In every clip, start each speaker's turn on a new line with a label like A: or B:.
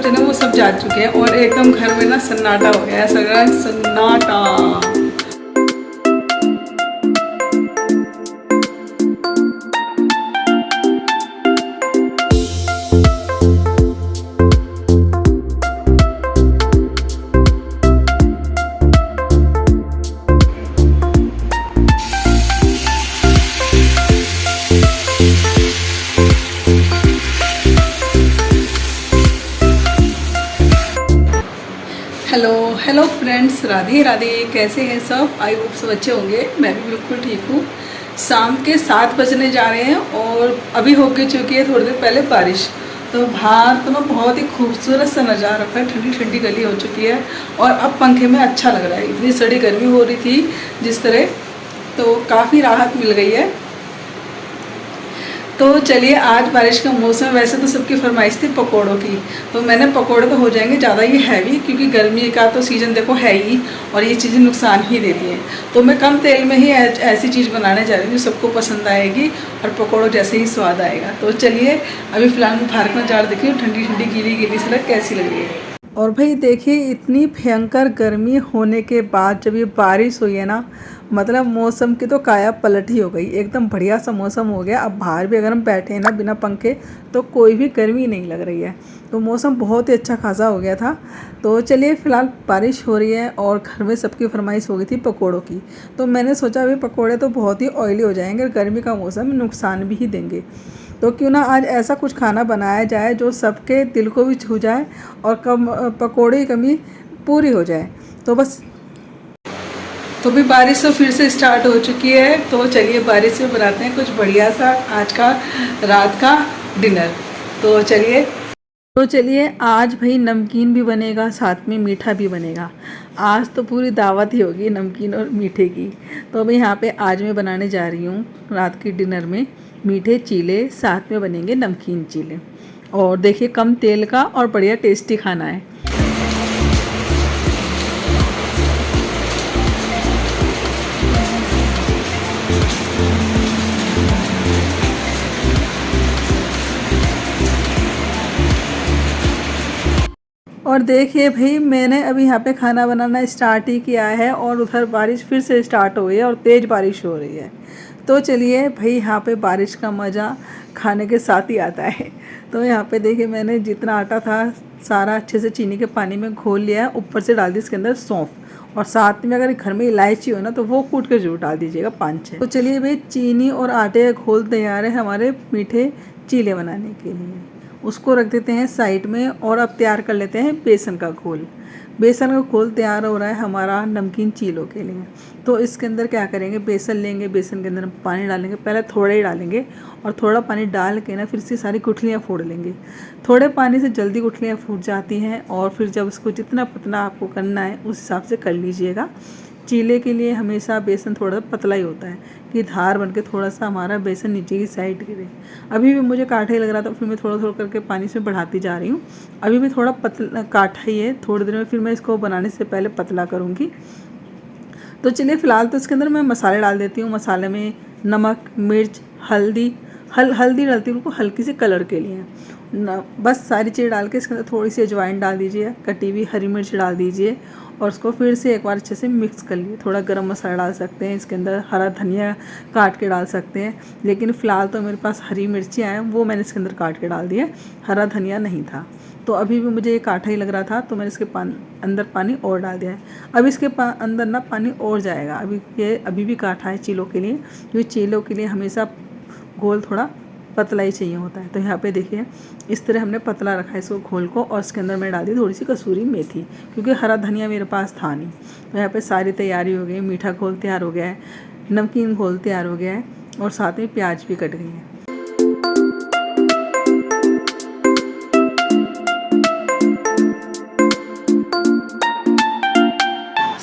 A: बच्चे ना वो सब जा चुके हैं और एकदम घर में ना सन्नाटा हो गया है, ऐसा लग रहा है सन्नाटा। Hello hello friends, Radhe Radhe. कैसे हैं सब? आई होप सब अच्छे होंगे। मैं भी बिल्कुल ठीक हूँ। शाम के 7 बजने जा रहे हैं और अभी हो गई चुकी है थोड़ी देर पहले बारिश। तो बाहर तो ना बहुत ही खूबसूरत सा नज़ारा रखा है, ठंडी ठंडी गली हो चुकी है और अब पंखे में अच्छा लग रहा है। इतनी सड़ी गर्मी हो रही थी जिस तरह, तो काफ़ी राहत मिल गई है। तो चलिए, आज बारिश का मौसम, वैसे तो सबकी फरमाइश थी पकोड़ों की, तो मैंने पकोड़े तो हो जाएंगे ज़्यादा ही हैवी, क्योंकि गर्मी का तो सीज़न देखो है ही और ये चीज़ें नुकसान ही देती हैं। तो मैं कम तेल में ही ऐसी चीज़ बनाने जा रही हूँ जो सबको पसंद आएगी और पकोड़ों जैसे ही स्वाद आएगा। तो चलिए, अभी फ़िलहाल मैं बाहर का नज़ारा देखिए, ठंडी ठंडी गीली गीली सड़क कैसी लग रही है। और भाई देखिए, इतनी भयंकर गर्मी होने के बाद जब ये बारिश हुई है ना, मतलब मौसम की तो काया पलट ही हो गई। एकदम बढ़िया सा मौसम हो गया। अब बाहर भी अगर हम बैठे हैं ना बिना पंखे, तो कोई भी गर्मी नहीं लग रही है। तो मौसम बहुत ही अच्छा खासा हो गया था। तो चलिए, फ़िलहाल बारिश हो रही है और घर में सबकी फरमाइश हो गई थी पकोड़ों की। तो मैंने सोचा अभी पकोड़े तो बहुत ही ऑयली हो जाएंगे, गर्मी का मौसम, नुकसान भी ही देंगे। तो क्यों ना आज ऐसा कुछ खाना बनाया जाए जो सबके दिल को भी छू जाए और पकोड़े की कमी पूरी हो जाए। तो बस, तो भी बारिश तो फिर से स्टार्ट हो चुकी है। तो चलिए, बारिश में बनाते हैं कुछ बढ़िया सा आज का रात का डिनर। तो चलिए आज भाई नमकीन भी बनेगा, साथ में मीठा भी बनेगा। आज तो पूरी दावत ही होगी नमकीन और मीठे की। तो अभी यहाँ पे आज मैं बनाने जा रही हूँ रात की डिनर में मीठे चीले, साथ में बनेंगे नमकीन चीले। और देखिए, कम तेल का और बढ़िया टेस्टी खाना है। और देखिए भाई, मैंने अभी यहाँ पे खाना बनाना स्टार्ट ही किया है और उधर बारिश फिर से स्टार्ट हो गई है और तेज़ बारिश हो रही है। तो चलिए भाई, यहाँ पे बारिश का मज़ा खाने के साथ ही आता है। तो यहाँ पे देखिए, मैंने जितना आटा था सारा अच्छे से चीनी के पानी में घोल लिया है। ऊपर से डाल दी इसके अंदर सौंफ, और साथ में अगर घर में इलायची हो ना तो वो कूट के जरूर डाल दीजिएगा 5-6। तो चलिए भाई, चीनी और आटे का घोल तैयार है हमारे मीठे चीले बनाने के लिए। उसको रख देते हैं साइड में और अब तैयार कर लेते हैं बेसन का घोल। बेसन का घोल तैयार हो रहा है हमारा नमकीन चीलों के लिए। तो इसके अंदर क्या करेंगे, बेसन लेंगे, बेसन के अंदर पानी डालेंगे, पहले थोड़ा ही डालेंगे और थोड़ा पानी डाल के ना फिर से सारी गुठलियाँ फोड़ लेंगे। थोड़े पानी से जल्दी गुठलियाँ फूट जाती हैं और फिर जब इसको जितना पतला आपको करना है उस हिसाब से कर लीजिएगा। चीले के लिए हमेशा बेसन थोड़ा पतला ही होता है कि धार बनके थोड़ा सा हमारा बेसन नीचे की साइड गिरे। अभी भी मुझे काठा ही लग रहा था, फिर मैं थोड़ा थोड़ा करके पानी से बढ़ाती जा रही हूँ। अभी भी थोड़ा पतला काठा ही है, थोड़ी देर में फिर मैं इसको बनाने से पहले पतला करूँगी। तो चलिए, फ़िलहाल तो इसके अंदर मैं मसाले डाल देती हूँ। मसाले में नमक, मिर्च, हल्दी हल्दी डालती हूँ बिल्कुल हल्की सी कलर के लिए बस सारी चीज़ डाल के इसके अंदर थोड़ी सी अजवाइन डाल दीजिए, कटी हुई हरी मिर्च डाल दीजिए और उसको फिर से एक बार अच्छे से मिक्स कर लिए। थोड़ा गरम मसाला डाल सकते हैं, इसके अंदर हरा धनिया काट के डाल सकते हैं, लेकिन फ़िलहाल तो मेरे पास हरी मिर्चियाँ हैं, वो मैंने इसके अंदर काट के डाल दिया, हरा धनिया नहीं था। तो अभी भी मुझे ये काठा ही लग रहा था, तो मैंने इसके अंदर पानी और डाल दिया है। अब इसके अंदर ना पानी और जाएगा। अभी भी काठा है चीलों के लिए, क्योंकि चीलों के लिए हमेशा घोल थोड़ा पतला ही चाहिए होता है। तो यहाँ पे देखिए, इस तरह हमने पतला रखा है इसको घोल को, और इसके अंदर मैं डाल दी थोड़ी सी कसूरी मेथी, क्योंकि हरा धनिया मेरे पास था नहीं। तो यहाँ पे सारी तैयारी हो गई, मीठा घोल तैयार हो गया है, नमकीन घोल तैयार हो गया है और साथ में प्याज भी कट गई है।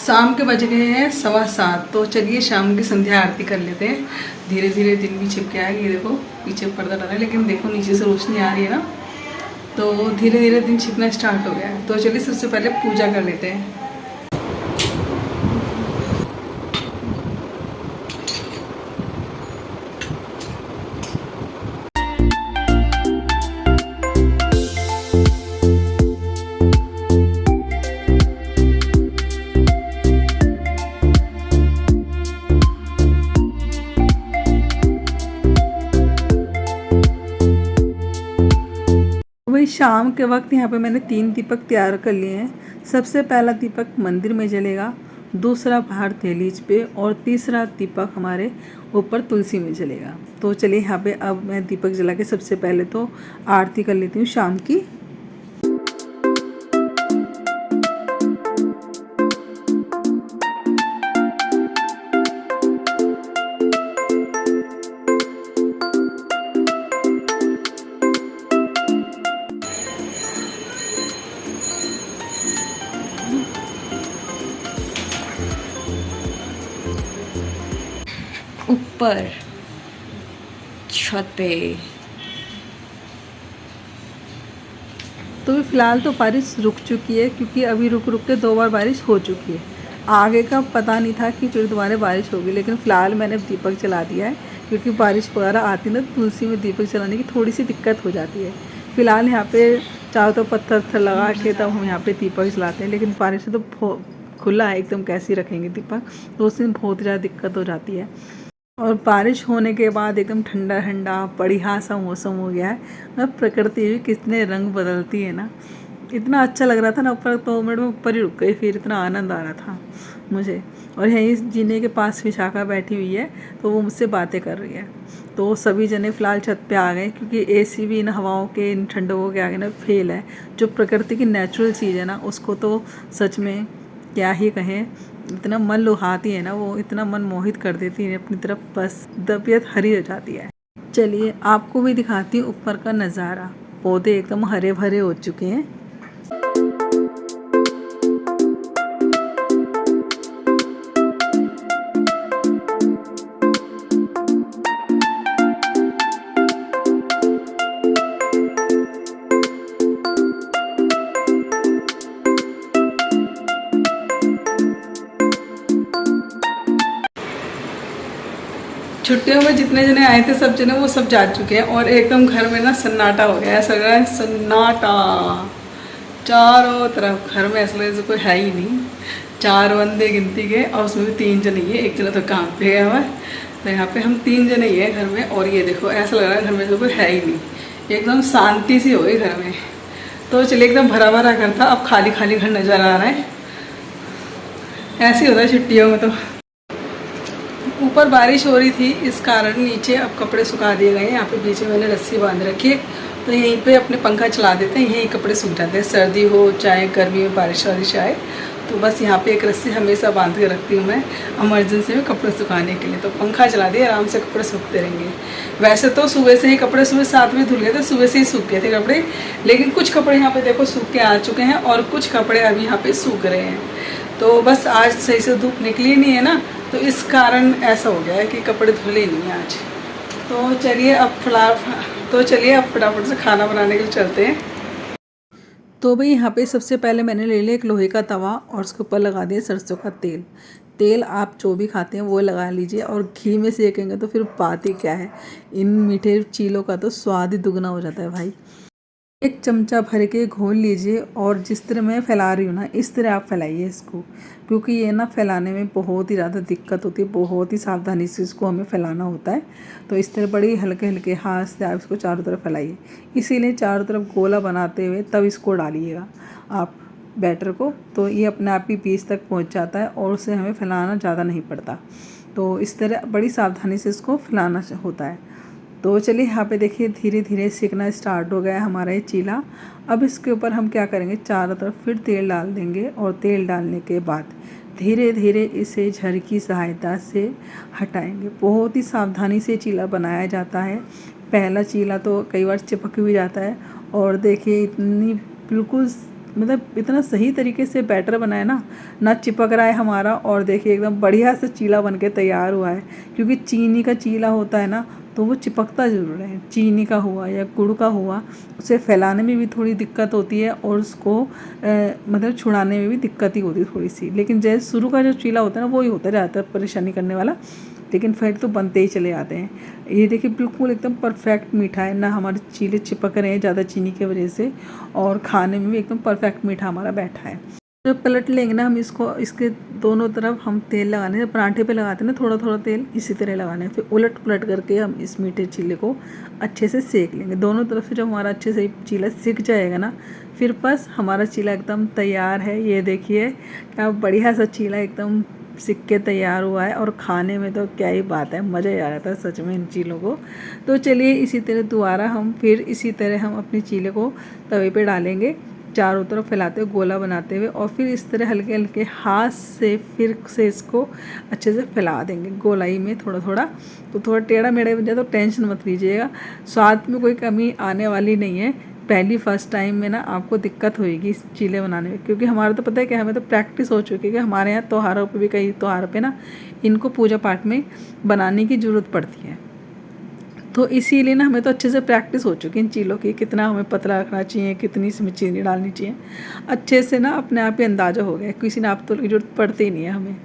A: शाम के बज गए हैं 7:15। तो चलिए शाम की संध्या आरती कर लेते हैं। धीरे धीरे दिन भी छिप गया है। ये देखो पीछे पर्दा डाला है, लेकिन देखो नीचे से रोशनी आ रही है ना, तो धीरे धीरे दिन छिपना स्टार्ट हो गया है। तो चलिए सबसे पहले पूजा कर लेते हैं। शाम के वक्त यहाँ पे मैंने 3 दीपक तैयार कर लिए हैं। सबसे पहला दीपक मंदिर में जलेगा, दूसरा बाहर दहलीज पे और तीसरा दीपक हमारे ऊपर तुलसी में जलेगा। तो चलिए यहाँ पे अब मैं दीपक जला के सबसे पहले तो आरती कर लेती हूँ शाम की।
B: ऊपर छत पे
A: तो फ़िलहाल तो बारिश रुक चुकी है, क्योंकि अभी रुक रुक के 2 बार बारिश हो चुकी है। आगे का पता नहीं था कि फिर दोबारा बारिश होगी, लेकिन फ़िलहाल मैंने दीपक जला दिया है, क्योंकि बारिश वगैरह आती ना तुलसी में दीपक जलाने की थोड़ी सी दिक्कत हो जाती है। फ़िलहाल यहाँ पे चारों तो पत्थर लगा के तब हम यहाँ पे दीपक जलाते हैं, लेकिन बारिश से तो खुला है एकदम, कैसे रखेंगे दीपक, तो उस दिन बहुत ज़्यादा दिक्कत हो जाती है। और बारिश होने के बाद एकदम ठंडा ठंडा बढ़िया सा मौसम हो गया है। अब प्रकृति भी कितने रंग बदलती है ना, इतना अच्छा लग रहा था ना। ऊपर 2 मिनट में ऊपर ही रुक गई, फिर इतना आनंद आ रहा था मुझे। और यहीं जीने के पास विशाखा बैठी हुई है, तो वो मुझसे बातें कर रही है। तो सभी जने फ़िलहाल छत पे आ गए, क्योंकि एसी भी इन हवाओं के, इन ठंडकों के आगे ना फेल है। जो प्रकृति की नेचुरल चीज़ है ना, उसको तो सच में क्या ही कहें, इतना मन लुभाती है ना वो, इतना मन मोहित कर देती है अपनी तरफ, बस तबीयत हरी हो जाती है। चलिए आपको भी दिखाती हूँ ऊपर का नज़ारा। पौधे एकदम हरे भरे हो चुके हैं। छुट्टियों में जितने जने आए थे सब जने वो सब जा चुके हैं, और एकदम घर में ना सन्नाटा हो गया है। ऐसा लग रहा है सन्नाटा, चारों तरफ घर में ऐसा लग जैसे कोई है ही नहीं। 4 बंदे गिनती के, और उसमें भी 3 जने ही है, एक जना तो काम पे गया हुआ है। तो यहाँ पे हम 3 जने ही है घर में, और ये देखो ऐसा लग रहा है घर में तो कोई है ही नहीं, एकदम शांति सी हो गई घर में। तो चलिए एकदम भरा भरा घर था, अब खाली खाली घर नज़र आ रहा है। ऐसे ही होता है छुट्टियों में। तो ऊपर बारिश हो रही थी, इस कारण नीचे अब कपड़े सुखा दिए गए हैं। यहाँ पे बीच में मैंने रस्सी बांध रखी है, तो यहीं पे अपने पंखा चला देते हैं, यहीं कपड़े सूख जाते हैं। सर्दी हो चाहे गर्मी में बारिश वारिश आए, तो बस यहाँ पे एक रस्सी हमेशा बांध के रखती हूँ मैं इमरजेंसी में कपड़े सुखाने के लिए। तो पंखा चला दिए, आराम से कपड़े सूखते रहेंगे। वैसे तो सुबह से ही कपड़े, सुबह 7 बजे धुल गए थे, सुबह से ही सूख गए थे कपड़े, लेकिन कुछ कपड़े यहाँ पे देखो सूख के आ चुके हैं, और कुछ कपड़े अभी यहाँ पे सूख रहे हैं। तो बस आज सही से धूप निकली नहीं है ना, तो इस कारण ऐसा हो गया है कि कपड़े धुले नहीं हैं आज। तो चलिए अब फटाफट से खाना बनाने के लिए चलते हैं। तो भाई यहाँ पे सबसे पहले मैंने ले लिया एक लोहे का तवा, और उसके ऊपर लगा दिया सरसों का तेल। तेल आप जो भी खाते हैं वो लगा लीजिए, और घी में सेकेंगे तो फिर बात ही क्या है। इन मीठे चीलों का तो स्वाद ही दुगना हो जाता है भाई। 1 चमचा भर के घोल लीजिए, और जिस तरह मैं फैला रही हूँ ना, इस तरह आप फैलाइए इसको, क्योंकि ये ना फैलाने में बहुत ही ज़्यादा दिक्कत होती है। बहुत ही सावधानी से इसको हमें फैलाना होता है। तो इस तरह बड़ी हल्के हल्के हाथ से आप इसको चारों तरफ फैलाइए। इसीलिए चारों तरफ गोला बनाते हुए तब इसको डालिएगा आप बैटर को, तो ये अपने आप ही बीच तक पहुँच जाता है, और उसे हमें फैलाना ज़्यादा नहीं पड़ता। तो इस तरह बड़ी सावधानी से इसको फैलाना होता है। तो चलिए यहाँ पे देखिए धीरे धीरे सीखना स्टार्ट हो गया है हमारा ये चीला। अब इसके ऊपर हम क्या करेंगे, चारों तरफ फिर तेल डाल देंगे, और तेल डालने के बाद धीरे धीरे इसे झर की सहायता से हटाएंगे। बहुत ही सावधानी से चीला बनाया जाता है। पहला चीला तो कई बार चिपक भी जाता है, और देखिए इतनी बिल्कुल मतलब इतना सही तरीके से बैटर बनाया ना चिपक रहा है हमारा, और देखिए एकदम बढ़िया से चीला बनके तैयार हुआ है। क्योंकि चीनी का चीला होता है ना, तो वो चिपकता ज़रूर है। चीनी का हुआ या गुड़ का हुआ, उसे फैलाने में भी थोड़ी दिक्कत होती है, और उसको मतलब छुड़ाने में भी दिक्कत ही होती है थोड़ी सी। लेकिन जैसे शुरू का जो चीला होता है ना, वही होता है ज़्यादातर परेशानी करने वाला, लेकिन फिर तो बनते ही चले आते हैं। ये देखिए बिल्कुल एकदम परफेक्ट मीठा है ना, हमारे चीले चिपक रहे हैं ज़्यादा चीनी की वजह से, और खाने में भी एकदम परफेक्ट मीठा हमारा बैठा है। जब पलट लेंगे ना हम इसको, इसके दोनों तरफ हम तेल लगाने, जब पराठे पे लगाते हैं ना थोड़ा थोड़ा तेल, इसी तरह लगाना है। फिर उलट पुलट करके हम इस मीठे चीले को अच्छे से सेक लेंगे दोनों तरफ से। जब हमारा अच्छे से चीला सिक जाएगा ना, फिर बस हमारा चीला एकदम तैयार है। ये देखिए क्या बढ़िया सा चीला एकदम सिक के तैयार हुआ है, और खाने में तो क्या ही बात है, मज़ा ही आ जाता है सच में इन चीलों को। तो चलिए इसी तरह दोबारा हम फिर इसी तरह हम अपनी चीले को तवे पे डालेंगे, चारों तरफ फैलाते हुए गोला बनाते हुए, और फिर इस तरह हल्के हल्के हाथ से फिर से इसको अच्छे से फैला देंगे गोलाई में थोड़ा थोड़ा। तो थोड़ा टेढ़ा मेढ़ा बन जाए तो टेंशन मत लीजिएगा, स्वाद में कोई कमी आने वाली नहीं है। पहली फर्स्ट टाइम में ना आपको दिक्कत होएगी इस चीले बनाने में, क्योंकि हमारा तो पता है कि हमें तो प्रैक्टिस हो चुकी है कि हमारे यहाँ त्योहारों पे भी, कई त्योहार पे ना इनको पूजा पाठ में बनाने की ज़रूरत पड़ती है। तो इसीलिए ना हमें तो अच्छे से प्रैक्टिस हो चुकी है इन चीलों की, कितना हमें पतला रखना चाहिए, कितनी इसमें चीनी डालनी चाहिए, अच्छे से ना अपने आप ही अंदाज़ा हो गया, किसी नाप तोल की जरूरत पड़ती ही नहीं है हमें।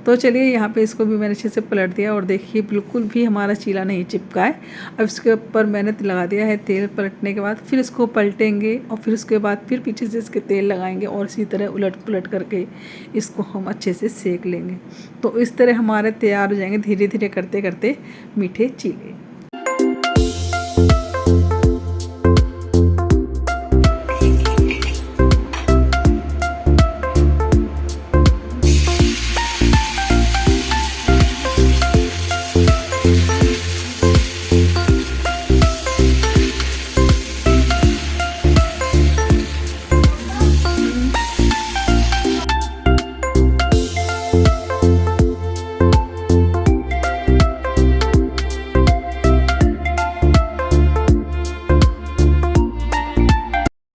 A: तो चलिए यहाँ पे इसको भी मैंने अच्छे से पलट दिया, और देखिए बिल्कुल भी हमारा चीला नहीं चिपका है। अब इसके ऊपर मैंने लगा दिया है तेल, पलटने के बाद फिर इसको पलटेंगे, और फिर उसके बाद फिर पीछे से इसके तेल लगाएंगे, और इसी तरह उलट पुलट करके इसको हम अच्छे से सेक लेंगे। तो इस तरह हमारे तैयार हो जाएंगे धीरे धीरे करते करते मीठे चीले।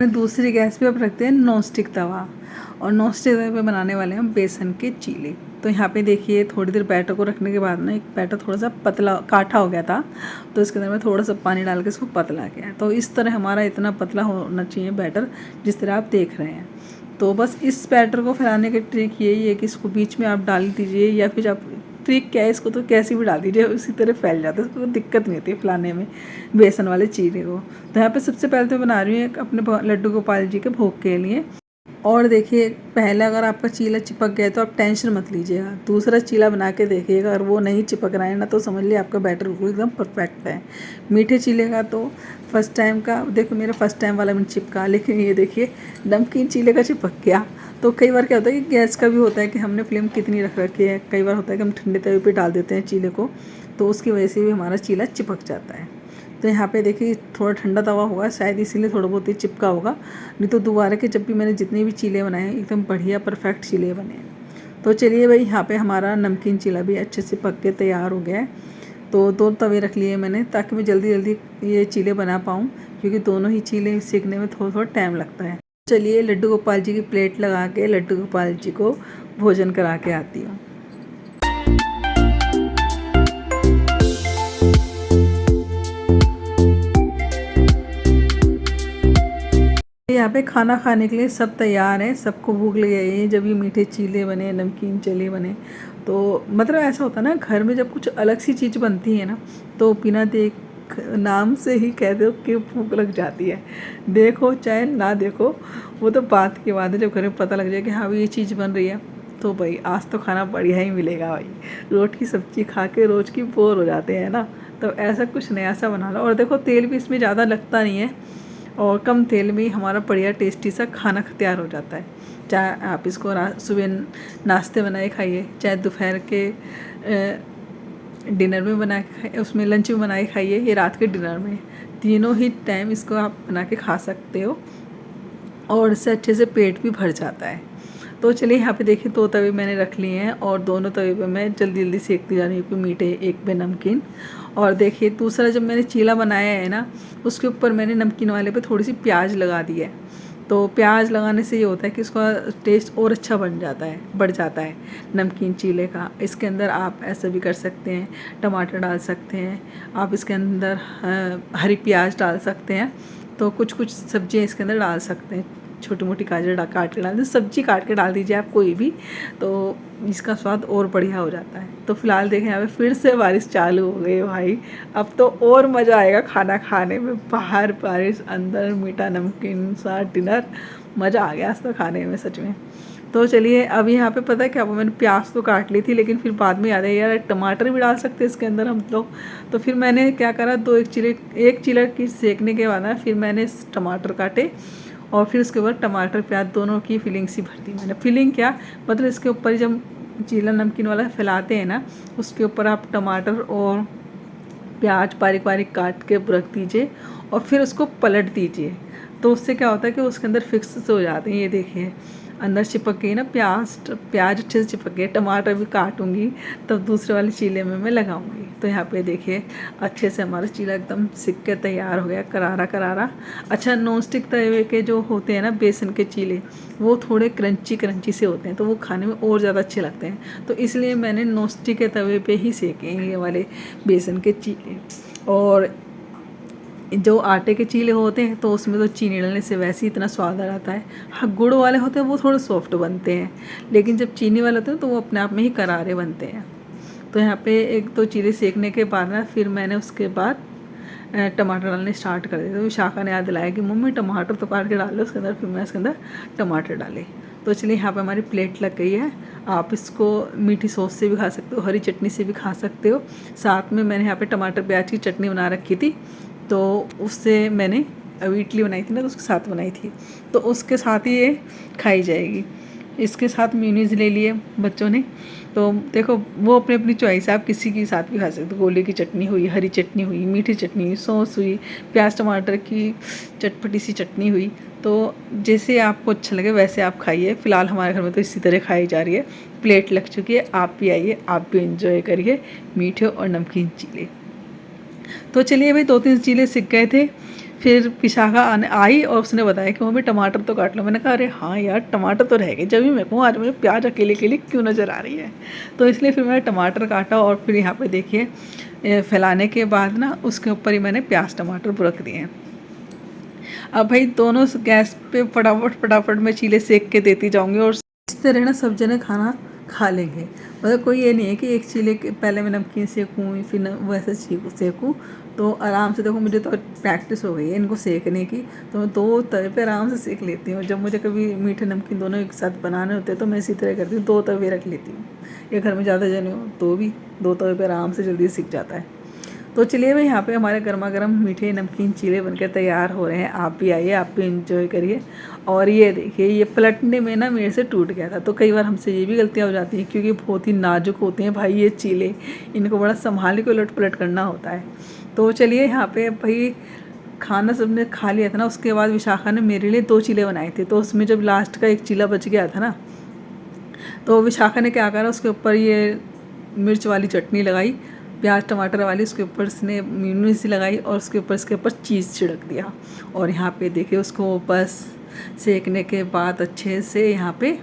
A: दूसरी गैस पे अब रखते हैं नॉन स्टिक तवा, और नॉन स्टिक तवे पे बनाने वाले हैं हम बेसन के चीले। तो यहाँ पे देखिए थोड़ी देर बैटर को रखने के बाद ना, एक बैटर थोड़ा सा पतला काठा हो गया था, तो इसके अंदर में थोड़ा सा पानी डाल के इसको पतला किया। तो इस तरह हमारा इतना पतला होना चाहिए बैटर, जिस तरह आप देख रहे हैं। तो बस इस बैटर को फैलाने की ट्रिक यही है कि इसको बीच में आप डाल दीजिए, या फिर आप ट्रिक क्या है, इसको तो कैसे भी डाल दीजिए उसी तरह फैल जाता है, उसको कोई दिक्कत नहीं होती है फैलाने में बेसन वाले चीले को। तो यहाँ पे सबसे पहले तो बना रही हूँ अपने लड्डू गोपाल जी के भोग के लिए। और देखिए पहले अगर आपका चीला चिपक गया तो आप टेंशन मत लीजिएगा, दूसरा चीला बना के देखिएगा, अगर वो नहीं चिपक रहा है ना तो समझ लिया आपका बैटर बिल्कुल एकदम परफेक्ट है। मीठे चीले का तो फर्स्ट टाइम का देखो, मेरा फर्स्ट टाइम वाला में चिपका, लेकिन ये देखिए नमकीन चीले का चिपक गया। तो कई बार क्या होता है कि गैस का भी होता है कि हमने फ्लेम कितनी रख रखी है, कई बार होता है कि हम ठंडे तवे पे डाल देते हैं चीले को, तो उसकी वजह से भी हमारा चीला चिपक जाता है। तो यहाँ पे देखिए थोड़ा ठंडा तवा होगा शायद, इसीलिए थोड़ा बहुत ही चिपका होगा, नहीं तो दोबारा के जब भी मैंने जितने भी चीले बनाए हैं एकदम बढ़िया परफेक्ट चीले बने हैं। तो चलिए भाई यहाँ पे हमारा नमकीन चीला भी अच्छे से पक के तैयार हो गया है। तो 2 तवे रख लिए मैंने, ताकि मैं जल्दी जल्दी ये चीले बना पाऊँ, क्योंकि दोनों ही चीले सीखने में थोड़ा थोड़ा टाइम लगता है। चलिए लड्डू गोपाल जी की प्लेट लगा के लड्डू गोपाल जी को भोजन करा के आती हूँ। यहाँ पे खाना खाने के लिए सब तैयार है, सबको भूख लगी है। जब ये मीठे चीले बने, नमकीन चीले बने, तो मतलब ऐसा होता है ना घर में जब कुछ अलग सी चीज़ बनती है ना, तो बिना देख नाम से ही कह दो कि भूख लग जाती है। देखो चाहे ना देखो, वो तो बात की बात है। जब घर में पता लग जाए कि हाँ ये चीज़ बन रही है, तो भाई आज तो खाना बढ़िया ही मिलेगा भाई। रोटी की सब्ज़ी खा के रोज़ की बोर हो जाते हैं ना, तो ऐसा कुछ नया सा बना लो। और देखो तेल भी इसमें ज़्यादा लगता नहीं है, और कम तेल में ही हमारा बढ़िया टेस्टी सा खाना तैयार हो जाता है। चाहे आप इसको सुबह नाश्ते बनाए खाइए, चाहे दोपहर के डिनर में बना के खाइए, उसमें लंच में बनाए खाइए, या रात के डिनर में, तीनों ही टाइम इसको आप बना के खा सकते हो, और इससे अच्छे से पेट भी भर जाता है। तो चलिए यहाँ पे देखिए 2 तवे मैंने रख लिए हैं, और दोनों तवे पे मैं जल्दी जल्दी सेकती जा रही हूँ, मीठे एक पे नमकीन। और देखिए दूसरा जब मैंने चीला बनाया है ना, उसके ऊपर मैंने नमकीन वाले पे थोड़ी सी प्याज लगा दी है। तो प्याज लगाने से ये होता है कि उसका टेस्ट और अच्छा बन जाता है, बढ़ जाता है नमकीन चीले का। इसके अंदर आप ऐसा भी कर सकते हैं, टमाटर डाल सकते हैं, आप इसके अंदर हरी प्याज डाल सकते हैं, तो कुछ कुछ सब्जियाँ इसके अंदर डाल सकते हैं, छोटी मोटी गाजर काट के डाल दीजिए, सब्जी काट के डाल दीजिए आप कोई भी, तो इसका स्वाद और बढ़िया हो जाता है। तो फिलहाल देखें यहाँ पे फिर से बारिश चालू हो गई भाई, अब तो और मज़ा आएगा खाना खाने में। बाहर बारिश, अंदर मीठा नमकीन सा डिनर, मज़ा आ गया आज तो खाने में सच में। तो चलिए अब यहाँ पे पता है क्या हुआ, मैंने प्याज तो काट ली थी, लेकिन फिर बाद में याद आया यार टमाटर भी डाल सकते हैं इसके अंदर हम लोग। तो फिर मैंने क्या करा, एक चीला की सेकने के बाद ना फिर मैंने टमाटर काटे और फिर उसके बाद टमाटर प्याज दोनों की फिलिंग सी भर दी मैंने। फिलिंग क्या मतलब, इसके ऊपर जब चीला नमकीन वाला फैलाते हैं ना, उसके ऊपर आप टमाटर और प्याज बारीक बारीक काट के रख दीजिए और फिर उसको पलट दीजिए। तो उससे क्या होता है कि उसके अंदर फिक्स हो जाते हैं। ये देखिए अंदर चिपक गई ना प्याज अच्छे से चिपक गए। टमाटर भी काटूंगी तब दूसरे वाले चीले में मैं लगाऊंगी। तो यहाँ पे देखिए अच्छे से हमारा चीला एकदम सिक के तैयार हो गया, करारा करारा। अच्छा, नॉन स्टिक तवे के जो होते हैं ना बेसन के चीले, वो थोड़े क्रंची से होते हैं, तो वो खाने में और ज़्यादा अच्छे लगते हैं। तो इसलिए मैंने नॉन स्टिक के तवे पे ही सेके हैं ये वाले बेसन के चीले। और जो आटे के चीले होते हैं तो उसमें तो चीनी डालने से वैसे ही इतना स्वाद आ जाता है। हाँ, गुड़ वाले होते हैं वो थोड़े सॉफ्ट बनते हैं, लेकिन जब चीनी वाले होते हैं तो वो अपने आप में ही करारे बनते हैं। तो यहाँ पे एक दो चीले सेकने के बाद ना फिर मैंने उसके बाद टमाटर डालने स्टार्ट कर दिए। तो विशाखा ने याद दिलाया कि मम्मी टमाटर तो काट के डाल लो उसके अंदर। फिर मैं उसके अंदर टमाटर डाले। तो चलिए यहाँ पे हमारी प्लेट लग गई है। आप इसको मीठी सॉस से भी खा सकते हो, हरी चटनी से भी खा सकते हो। साथ में मैंने यहाँ पे टमाटर प्याज की चटनी बना रखी थी, तो उससे मैंने अभी इडली बनाई थी ना तो उसके साथ बनाई थी, तो उसके साथ ही ये खाई जाएगी। इसके साथ मेयोनीज ले लिए बच्चों ने। तो देखो वो अपनी अपनी चॉइस है, आप किसी के साथ भी खा सकते हो। गोले की चटनी हुई, हरी चटनी हुई, मीठी चटनी हुई, सॉस हुई, प्याज टमाटर की चटपटी सी चटनी हुई। तो जैसे आपको अच्छा लगे वैसे आप खाइए। फ़िलहाल हमारे घर में तो इसी तरह खाई जा रही है। प्लेट लग चुकी है, आप भी आइए, आप भी एंजॉय करिए मीठे और नमकीन चीले। तो चलिए भाई 2-3 चीले सीख गए थे। फिर विशाखा आई और उसने बताया कि मम्मी टमाटर तो काट लो। मैंने कहा अरे हाँ यार टमाटर तो रह गए, जब भी मैं कहूँ आज मुझे प्याज अकेले अकेले क्यों नज़र आ रही है। तो इसलिए फिर मैंने टमाटर काटा और फिर यहाँ पे देखिए फैलाने के बाद ना उसके ऊपर ही मैंने प्याज टमाटर रख दिए हैं। अब भाई दोनों गैस पे फटाफट मैं चीले सेक के देती जाऊँगी और इस तरह ना सब जने खाना खा लेंगे। मतलब कोई ये नहीं है कि एक चीले के पहले मैं नमकीन सेकूँ फिर वैसे सेकूँ। तो आराम से देखो मुझे तो प्रैक्टिस हो गई है इनको सेकने की, तो मैं 2 तवे पे आराम से सेक लेती हूँ। जब मुझे कभी मीठे नमकीन दोनों एक साथ बनाने होते हैं तो मैं इसी तरह करती हूँ, 2 तवे रख लेती हूँ। या घर में ज़्यादा जने हो तो भी 2 तवे पे आराम से जल्दी सीख जाता है। तो चलिए भाई यहाँ पे हमारे गर्मा गर्म मीठे नमकीन चीले बनकर तैयार हो रहे हैं। आप भी आइए, आप भी एंजॉय करिए। और ये देखिए ये पलटने में ना मेरे से टूट गया था। तो कई बार हमसे ये भी गलतियाँ हो जाती हैं क्योंकि बहुत ही नाजुक होते हैं भाई ये चीले, इनको बड़ा संभाल के उलट पलट करना होता है। तो चलिए यहाँ पे भाई खाना सबने खा लिया था ना, उसके बाद विशाखा ने मेरे लिए 2 चीले बनाए थे। तो उसमें जब लास्ट का एक चीला बच गया था ना, तो विशाखा ने क्या करा, उसके ऊपर ये मिर्च वाली चटनी लगाई, प्याज टमाटर वाली, उसके ऊपर इसने मेयोनीज लगाई और उसके ऊपर चीज़ छिड़क दिया। और यहाँ पे देखिए उसको बस सेकने के बाद अच्छे से यहाँ पे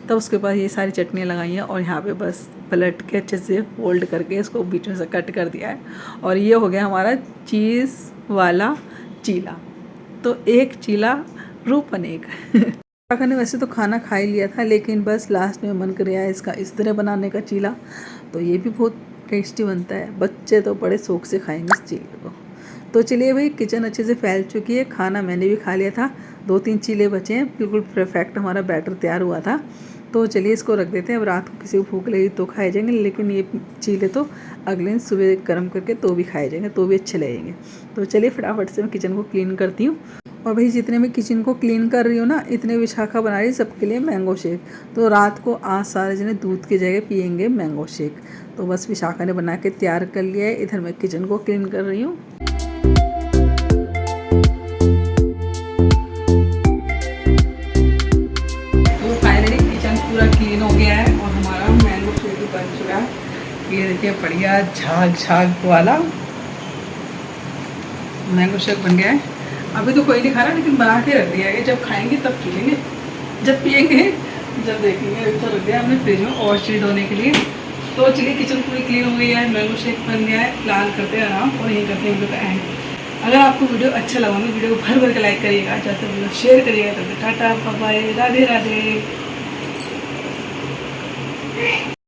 A: तब उसके बाद ये सारी चटनियाँ लगाई हैं और यहाँ पे बस पलट के अच्छे से फोल्ड करके इसको बीच में से कट कर दिया है। और ये हो गया हमारा चीज़ वाला चीला। तो एक चीला रूप अनेक। काका ने वैसे तो खाना खा ही लिया था, लेकिन बस लास्ट में मन कर रहा है इसका इस तरह बनाने का चीला। तो ये भी बहुत टेस्टी बनता है, बच्चे तो बड़े शौक से खाएंगे इस चीले को। तो चलिए भाई किचन अच्छे से फैल चुकी है, खाना मैंने भी खा लिया था, 2-3 चीले बचे हैं, बिल्कुल परफेक्ट हमारा बैटर तैयार हुआ था। तो चलिए इसको रख देते हैं। अब रात को किसी को भूख लगी तो खाए जाएंगे, लेकिन ये चीले तो अगले दिन सुबह गर्म करके तो भी खाए जाएंगे, तो भी अच्छे लगेंगे। तो चलिए फटाफट से मैं किचन को क्लीन करती हूँ। और भाई जितने मैं किचन को क्लीन कर रही हूँ ना, इतने विशाखा बना रही सबके लिए मैंगो शेक। तो रात को आज सारे जने दूध की जगह पियेंगे मैंगो शेक। तो बस विशाखा ने बना के तैयार कर लिया है। इधर मैं किचन को क्लीन कर रही हूँ। तो फाइनली किचन पूरा क्लीन हो गया है और हमारा मैंगो शेक बन चुका है। ये देखिए बढ़िया झाग वाला मैंगो शेक बन गया है। अभी तो कोई नहीं खा रहा, लेकिन बना के रख दिया है, जब खाएंगे तब पिएंगे, जब पिएंगे जब देखेंगे। अभी तो रख दिया हमने फ्रिज में और चिल्ड होने के लिए। तो चलिए किचन पूरी क्लीन हो गई है, मैंगो शेक बन गया है। फिलहाल करते हैं आराम और यही करते हैं वीडियो का एंड। अगर आपको वीडियो अच्छा लगा तो वीडियो को भर भर के लाइक करिएगा, चाहते वीडियो शेयर करिएगा। तो tata bye bye, Radhe Radhe.